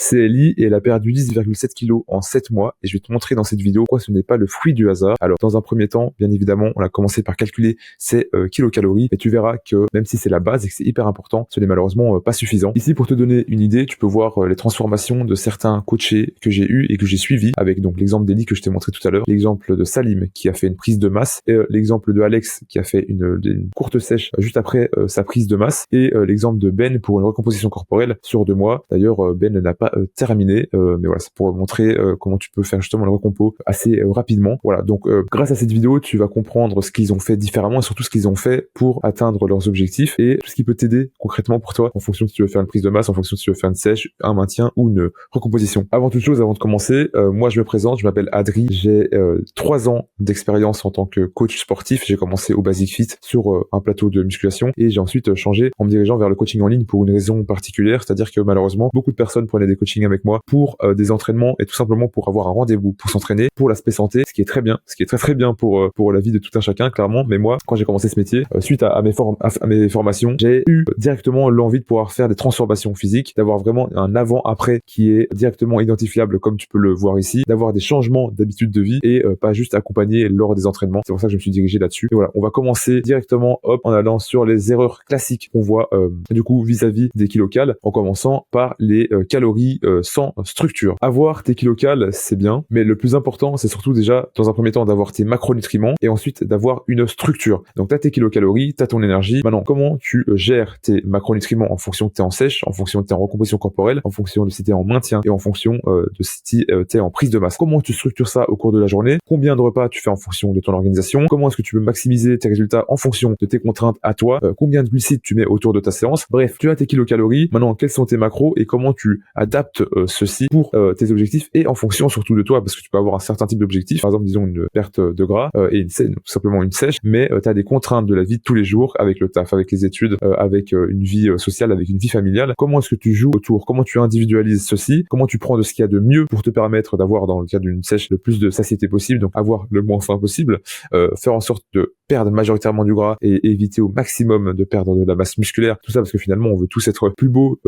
CLI et elle a perdu 10,7 kilos en 7 mois et je vais te montrer dans cette vidéo pourquoi ce n'est pas le fruit du hasard. Alors dans un premier temps, bien évidemment, on a commencé par calculer ses kilocalories et tu verras que même si c'est la base et que c'est hyper important, ce n'est malheureusement pas suffisant. Ici, pour te donner une idée, tu peux voir les transformations de certains coachés que j'ai eu et que j'ai suivis, avec donc l'exemple d'Eli que je t'ai montré tout à l'heure, l'exemple de Salim qui a fait une prise de masse, et l'exemple de Alex qui a fait une courte sèche juste après sa prise de masse, et l'exemple de Ben pour une recomposition corporelle sur 2 mois. D'ailleurs, Ben n'a pas terminé, mais voilà, c'est pour montrer comment tu peux faire justement le recompo assez rapidement. Voilà, donc grâce à cette vidéo, tu vas comprendre ce qu'ils ont fait différemment et surtout ce qu'ils ont fait pour atteindre leurs objectifs et tout ce qui peut t'aider concrètement pour toi en fonction si tu veux faire une prise de masse, en fonction si tu veux faire une sèche, un maintien ou une recomposition. Avant toute chose, avant de commencer, moi je me présente, je m'appelle Adri, j'ai 3 ans d'expérience en tant que coach sportif. J'ai commencé au Basic Fit sur un plateau de musculation et j'ai ensuite changé en me dirigeant vers le coaching en ligne pour une raison particulière, c'est-à-dire que malheureusement beaucoup de personnes prenaient des coachings avec moi pour des entraînements et tout simplement pour avoir un rendez-vous pour s'entraîner pour l'aspect santé, ce qui est très bien, ce qui est très très bien pour la vie de tout un chacun clairement. Mais moi, quand j'ai commencé ce métier, suite à mes formations, j'ai eu directement l'envie de pouvoir faire des transformations physiques, d'avoir vraiment un avant-après qui est directement identifiable comme tu peux le voir ici, d'avoir des changements d'habitude de vie et pas juste accompagner lors des entraînements. C'est pour ça que je me suis dirigé là-dessus. Et voilà, on va commencer directement en allant sur les erreurs classiques qu'on voit du coup vis-à-vis des kilocals, en commençant par les calories sans structure. Avoir tes kilocals, c'est bien, mais le plus important, c'est surtout déjà dans un premier temps d'avoir tes macronutriments et ensuite d'avoir une structure. Donc tu as tes kilocalories, tu as ton énergie. Maintenant, comment tu gères tes macronutriments en fonction que tu es en sèche, en fonction que tu es en recomposition corporelle, en fonction de si tu es en maintien et en fonction de si tu es en prise de masse. Comment tu structures ça au cours de la journée? Combien de repas tu fais en fonction de ton organisation? Comment est-ce que tu peux maximiser tes résultats en fonction de tes contraintes à toi? Combien de glucides tu mets autour de ta séance? Bref, tu as tes kilocalories. Maintenant, quels sont tes macros et comment tu adaptes ceci pour tes objectifs et en fonction surtout de toi, parce que tu peux avoir un certain type d'objectif, par exemple disons une perte de gras et tout simplement une sèche, mais tu as des contraintes de la vie de tous les jours avec le taf, avec les études, avec une vie sociale, avec une vie familiale. Comment est-ce que tu joues autour? Comment tu individualises ceci? Comment tu prends de ce qu'il y a de mieux pour te permettre d'avoir dans le cas d'une sèche le plus de satiété possible, donc avoir le moins faim possible, faire en sorte de perdre majoritairement du gras et éviter au maximum de perdre de la masse musculaire, tout ça parce que finalement on veut tous être plus beaux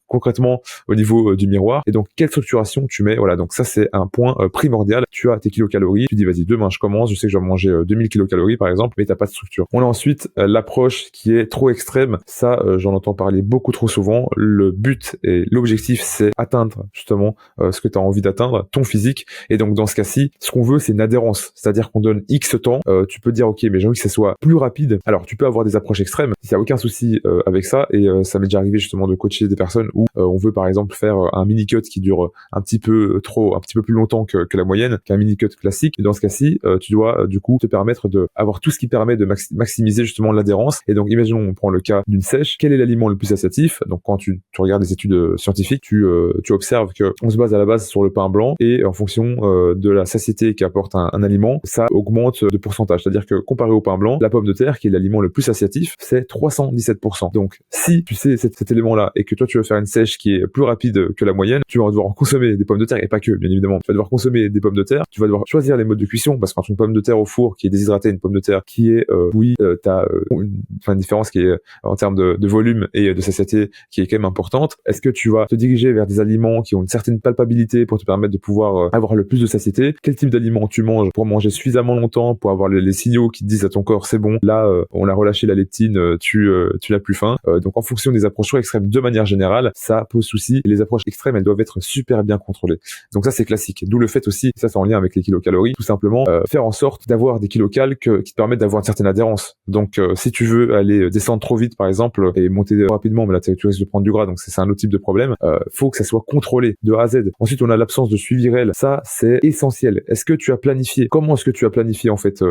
concrètement au niveau du miroir. Et donc quelle structuration tu mets? Voilà, donc ça c'est un point primordial. Tu as tes kilocalories, tu dis vas-y demain je commence, je sais que je vais manger 2000 kilocalories par exemple, mais t'as pas de structure. On a ensuite l'approche qui est trop extrême, ça j'en entends parler beaucoup trop souvent. Le but et l'objectif c'est atteindre justement ce que tu as envie d'atteindre, ton physique, et donc dans ce cas-ci ce qu'on veut c'est une adhérence, c'est-à-dire qu'on donne X temps. Tu peux te dire ok mais j'ai envie que ça soit plus rapide, alors tu peux avoir des approches extrêmes, il n'y a aucun souci avec ça, et ça m'est déjà arrivé justement de coacher des personnes où on veut par exemple faire un mini cut qui dure un petit peu plus longtemps que la moyenne, qu'un mini cut classique, et dans ce cas-ci tu dois du coup te permettre de avoir tout ce qui permet de maximiser justement l'adhérence. Et donc imaginons on prend le cas d'une sèche, quel est l'aliment le plus satiatif? Donc quand tu regardes des études scientifiques, tu observes que on se base à la base sur le pain blanc, et en fonction de la satiété qu'apporte un aliment, ça augmente de pourcentage, c'est-à-dire que comparé au pain blanc, la pomme de terre qui est l'aliment le plus satiatif, c'est 317%. Donc si tu sais cet élément-là et que toi tu veux faire une sèche qui est plus rapide que la moyenne, tu vas devoir consommer des pommes de terre, et pas que bien évidemment, tu vas devoir consommer des pommes de terre, tu vas devoir choisir les modes de cuisson, parce qu'entre une pomme de terre au four qui est déshydratée et une pomme de terre qui est bouillie, t'as une différence qui est en termes de volume et de satiété qui est quand même importante. Est-ce que tu vas te diriger vers des aliments qui ont une certaine palpabilité pour te permettre de pouvoir avoir le plus de satiété? Quel type d'aliments tu manges pour manger suffisamment longtemps pour avoir les signaux qui te disent à ton corps c'est bon, là on a relâché la leptine, tu n'as plus faim. Donc en fonction des approches trop extrêmes de manière générale, ça pose souci, et les approches extrêmes elles doivent être super bien contrôlées. Donc ça c'est classique, d'où le fait aussi, ça c'est en lien avec les kilocalories, tout simplement faire en sorte d'avoir des kilocals qui te permettent d'avoir une certaine adhérence. Donc si tu veux aller descendre trop vite par exemple et monter rapidement, mais là tu risques de prendre du gras, donc c'est un autre type de problème, faut que ça soit contrôlé de A à Z. Ensuite on a l'absence de suivi réel, ça c'est essentiel. Est-ce que tu as planifié? Comment est-ce que tu as planifié en fait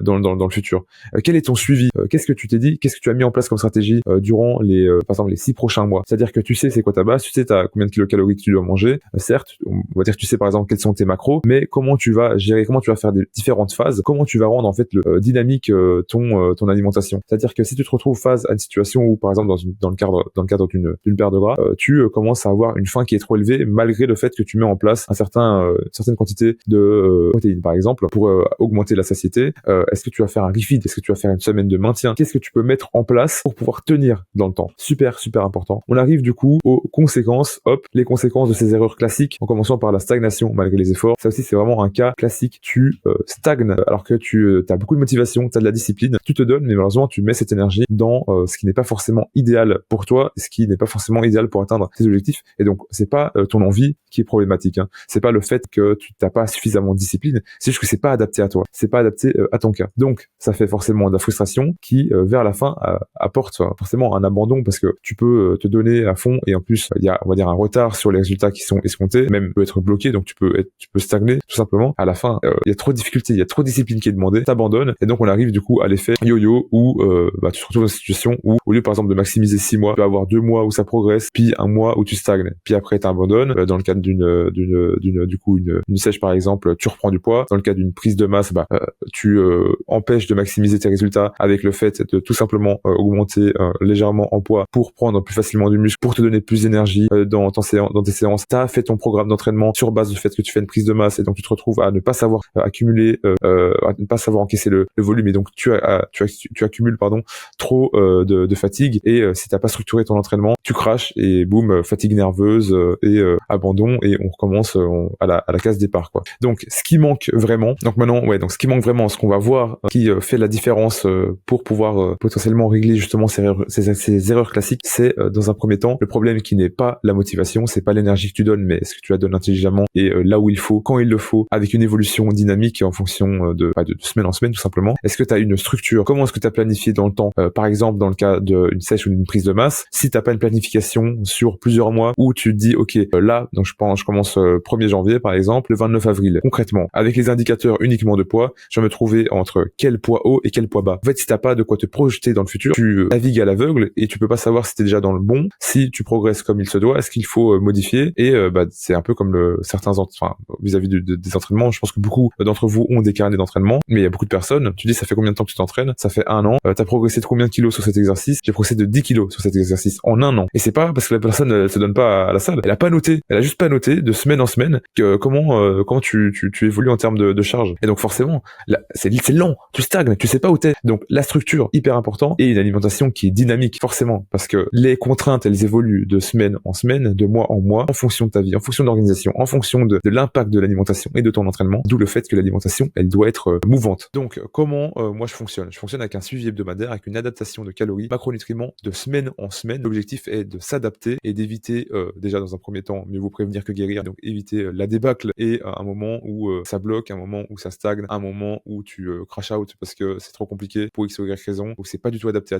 dans le futur? Quel est ton suivi? Qu'est-ce que tu t'es dit? Qu'est-ce que tu as mis en place comme stratégie durant par exemple les 6 prochains mois? C'est-à-dire que tu sais c'est quoi ta base, tu sais t'as combien de kilocalories que tu dois manger, certes on va dire que tu sais par exemple quels sont tes macros, mais comment tu vas gérer, comment tu vas faire des différentes phases, comment tu vas rendre en fait dynamique ton alimentation. C'est-à-dire que si tu te retrouves face à une situation où par exemple dans le cadre d'une perte de gras, tu commences à avoir une faim qui est trop élevée malgré le fait que tu mets en place certaine quantité de protéines par exemple pour augmenter la satiété. Est-ce que tu vas faire un refeed? Est-ce que tu vas faire une semaine de maintien? Qu'est-ce que tu peux mettre en place pour pouvoir tenir dans le temps? Super important. On arrive du coup aux conséquences. Hop, les conséquences de ces erreurs classiques, en commençant par la stagnation malgré les efforts. Ça aussi, c'est vraiment un cas classique. Tu stagnes alors que tu as beaucoup de motivation, tu as de la discipline, tu te donnes, mais malheureusement, tu mets cette énergie dans ce qui n'est pas forcément idéal pour toi, ce qui n'est pas forcément idéal pour atteindre tes objectifs. Et donc, c'est pas ton envie qui est problématique. Hein. C'est pas le fait que tu n'as pas suffisamment de discipline, c'est juste que c'est pas adapté à toi, c'est pas adapté à ton cas. Donc, ça fait forcément de la frustration qui, vers la fin, apporte forcément un abandon parce que tu peux te donner à fond et en plus, il y a, on va dire, un retard sur les résultats qui sont escomptés, même peut être bloqué, donc tu peux stagner tout simplement. À la fin, il y a trop de difficultés, il y a trop de discipline qui est demandée, t'abandonnes et donc on arrive du coup à l'effet yo-yo où tu te retrouves dans une situation où au lieu par exemple de maximiser 6 mois, tu vas avoir 2 mois où ça progresse, puis 1 mois où tu stagnes, puis après t'abandonnes. Dans le cadre d'une sèche par exemple, tu reprends du poids. Dans le cas d'une prise de masse, tu empêches de maximiser tes résultats avec le fait de tout simplement augmenter légèrement en poids pour prendre plus facilement du muscle, pour te donner plus d'énergie dans tes séances. T'as fait ton programme d'entraînement sur base du fait que tu fais une prise de masse et donc tu te retrouves à ne pas savoir accumuler, à ne pas savoir encaisser le volume et donc tu accumules trop de fatigue et si t'as pas structuré ton entraînement, tu craches et boum, fatigue nerveuse et abandon et on recommence à la case départ quoi. Donc ce qui manque vraiment, ce qu'on va voir qui fait la différence pour pouvoir potentiellement régler justement ces erreurs classiques, c'est dans un premier temps le problème qui n'est pas la motivation, c'est pas l'énergie que tu donnes, mais est-ce que tu la donnes intelligemment et là où il faut, quand il le faut, avec une évolution dynamique en fonction de semaine en semaine tout simplement. Est-ce que tu as une structure? Comment est-ce que tu as planifié dans le temps? Par exemple, dans le cas d'une sèche ou d'une prise de masse, si t'as pas une planification sur plusieurs mois où tu te dis ok là, donc je commence 1er janvier par exemple, le 29 avril, concrètement, avec les indicateurs uniquement de poids, je vais me trouver entre quel poids haut et quel poids bas. En fait, si t'as pas de quoi te projeter dans le futur, tu navigues à l'aveugle et tu peux pas savoir si t'es déjà dans le bon, si tu progresses comme il se doit, est-ce qu'il faut modifier et c'est un peu comme vis-à-vis des entraînements, je pense que beaucoup d'entre vous ont des carnets d'entraînement, mais il y a beaucoup de personnes, tu dis ça fait combien de temps que tu t'entraînes? Ça fait 1 an, t'as progressé de combien de kilos sur cet exercice? J'ai progressé de 10 kilos sur cet exercice en 1 an. Et c'est pas parce que la personne elle se donne pas à la salle, elle a juste pas noté de semaine en semaine que comment tu évolues en termes de charge. Et donc forcément, là, c'est lent, tu stagnes, tu sais pas où t'es. Donc la structure hyper important et une alimentation qui est dynamique forcément parce que les contraintes elles évoluent de semaine en semaine, de mois en mois, en fonction de ta vie, en fonction de l'organisation, en fonction de l'impact de l'alimentation et de ton entraînement. D'où le fait que l'alimentation elle doit être mouvante. Donc comment moi je fonctionne avec un suivi hebdomadaire, avec une adaptation de calories, macronutriments de semaine en semaine. L'objectif est de s'adapter et d'éviter déjà dans un premier temps, mieux vaut prévenir que guérir, donc éviter la débâcle et un moment où ça bloque, un moment où ça stagne, un moment où tu crash out parce que c'est trop compliqué pour X ou Y raison, ou c'est pas du tout adapté à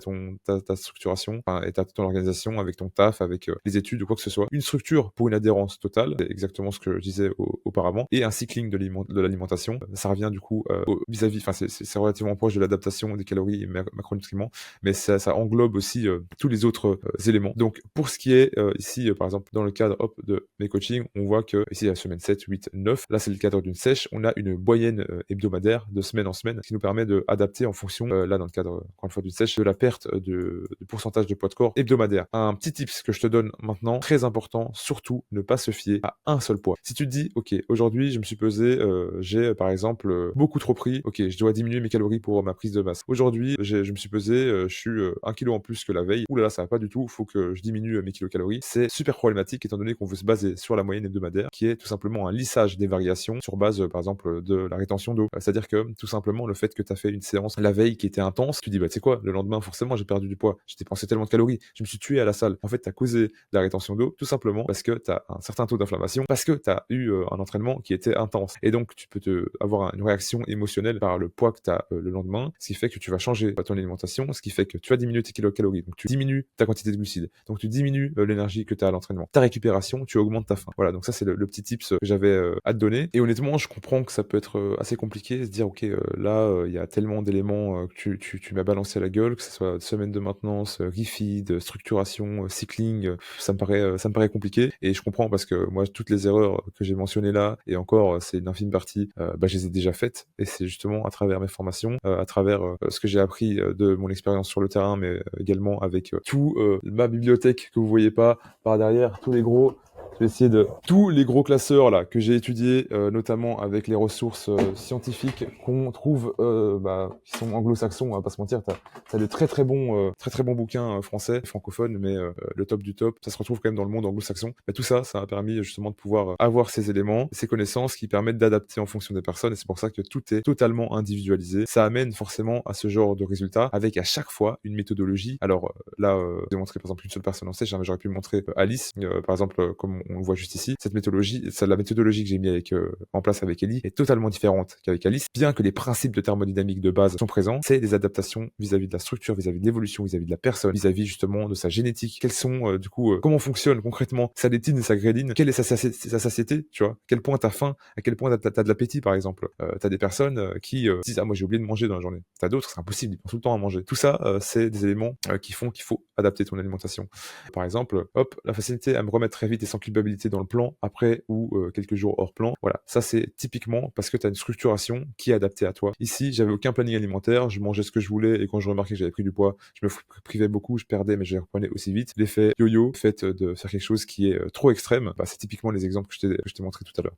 ta structuration et à ton organisation, avec ton taf, avec les études ou quoi que ce soit. Une structure pour une adhérence totale, c'est exactement ce que je disais auparavant, et un cycling de l'alimentation. Ça revient du coup vis-à-vis, c'est relativement proche de l'adaptation des calories et macronutriments, mais ça englobe aussi tous les autres éléments. Donc pour ce qui est ici par exemple dans le cadre de mes coachings, on voit que ici la semaine 7, 8, 9, là c'est le cadre d'une sèche, on a une moyenne hebdomadaire de semaine en semaine, ce qui nous permet d'adapter en fonction, là dans le cadre encore une fois d'une sèche, de la perte de pourcentage de poids de corps hebdomadaire. Un petit tips que je te donne maintenant, très important, surtout ne pas se fier à un seul poids. Si tu te dis ok, aujourd'hui je me suis pesé, j'ai par exemple beaucoup trop pris, ok, je dois diminuer mes calories pour ma prise de masse. Aujourd'hui je me suis pesé, je suis 1 kilo en plus que la veille, oulala ça va pas du tout, faut que je diminue mes kilocalories. C'est super problématique étant donné qu'on veut se baser sur la moyenne hebdomadaire qui est tout simplement un lissage des variations sur base par exemple de la rétention d'eau. C'est-à-dire que tout simplement le fait que tu as fait une séance la veille qui était intense, tu dis bah tu sais quoi, le lendemain forcément j'ai perdu du poids, j'ai dépensé tellement de calories, je me suis tué à la salle. En fait tu as causé de la rétention d'eau tout simplement parce que tu as un certain taux d'inflammation, parce que tu as eu un entraînement qui était intense et donc tu peux avoir une réaction émotionnelle par le poids que tu as le lendemain, ce qui fait que tu vas changer ton alimentation, ce qui fait que tu vas diminuer tes kilocalories, donc tu diminues ta quantité de glucides, donc tu diminues l'énergie que tu as à l'entraînement, ta récupération, tu augmentes ta faim. Voilà, donc ça c'est le petit tips que j'avais à te donner. Et honnêtement, je comprends que ça peut être assez compliqué de se dire ok, là il y a tellement d'éléments que tu m'as balancé à la gueule, que ce soit semaine de maintenance, refeed, structuration, cycling, ça me paraît compliqué et je comprends parce que moi toutes les erreurs que j'ai mentionnées là et encore c'est une infime partie, je les ai déjà faites et c'est justement à travers mes formations, à travers ce que j'ai appris de mon expérience sur le terrain, mais également avec tout ma bibliothèque que vous voyez pas par derrière, tous les gros Je vais essayer de tous les gros classeurs là que j'ai étudiés, notamment avec les ressources scientifiques qu'on trouve, qui sont anglo-saxons, on va pas se mentir. T'as de très très bons bouquins français, francophones, mais le top du top, ça se retrouve quand même dans le monde anglo-saxon. Mais tout ça, ça m'a permis justement de pouvoir avoir ces éléments, ces connaissances qui permettent d'adapter en fonction des personnes. Et c'est pour ça que tout est totalement individualisé. Ça amène forcément à ce genre de résultats avec à chaque fois une méthodologie. Alors là, j'ai montré par exemple une seule personne en stage, j'aurais pu montrer Alice, par exemple, comme on le voit juste ici. Cette méthodologie, la méthodologie que j'ai mis en place avec Ellie est totalement différente qu'avec Alice. Bien que les principes de thermodynamique de base sont présents, c'est des adaptations vis-à-vis de la structure, vis-à-vis de l'évolution, vis-à-vis de la personne, vis-à-vis justement de sa génétique. Quels sont, comment fonctionne concrètement sa leptine et sa gréline, quelle est sa satiété, tu vois, à quel point t'as faim, à quel point t'as de l'appétit, par exemple. T'as des personnes qui disent, ah, moi j'ai oublié de manger dans la journée. T'as d'autres, c'est impossible, ils pensent tout le temps à manger. Tout ça, c'est des éléments qui font qu'il faut adapter ton alimentation. Par exemple, hop, la facilité à me remettre très vite et sans culpabilité dans le plan après ou quelques jours hors plan. Voilà, ça c'est typiquement parce que tu as une structuration qui est adaptée à toi. Ici, j'avais aucun planning alimentaire, je mangeais ce que je voulais et quand je remarquais que j'avais pris du poids, je me privais beaucoup, je perdais mais je reprenais aussi vite. L'effet yo-yo, le fait de faire quelque chose qui est trop extrême, c'est typiquement les exemples que je t'ai montré tout à l'heure.